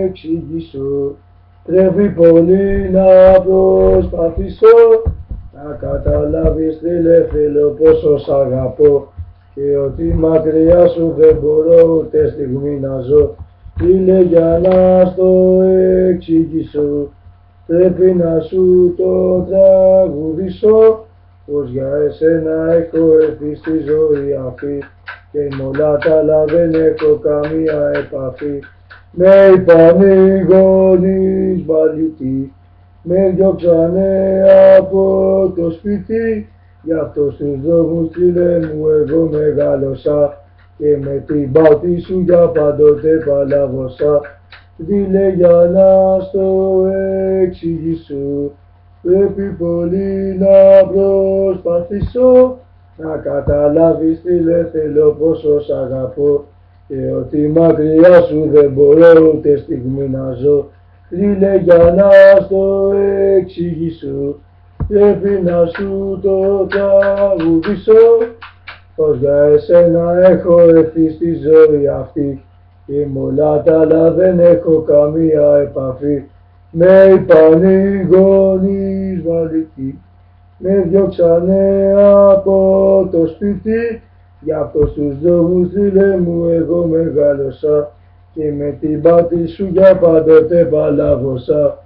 εξηγήσω. Πρέπει πολύ να προσπαθήσω να καταλάβεις φίλε θέλω πόσο σ' αγαπώ και ότι μακριά σου δεν μπορώ ούτε στιγμή να ζω. Φίλε για να στο εξηγήσω πρέπει να σου το τραγουδήσω πως για εσένα έχω έρθει στη ζωή αυτή και με όλα τα άλλα δεν έχω καμία επαφή. Με είπαν οι γονείς μαλλιτοί, με διώξανε από το σπίτι, γι' αυτό στους δρόμους φίλε μου εγώ μεγάλωσα και με την πάτη σου για πάντοτε παλαβώσα. Φίλε για να στο εξηγήσω πρέπει πολύ να προσπαθήσω να καταλάβεις φίλε θέλω πόσο σ' αγαπώ και ότι μακριά σου δεν μπορώ ούτε στιγμή να ζω. Φίλε για να στο εξηγήσω πρέπει να σου το τραγουδήσω πως για εσένα έχω έρθει στη ζωή αυτή και με όλα τα άλλα δεν έχω καμία επαφή. Με είπαν οι γονείς μαλλιτοί, με διώξανε από το σπίτι, γι' αυτό στους δρόμους φίλε μου εγώ μεγάλωσα και με την πάτη σου για πάντοτε παλαβώσα.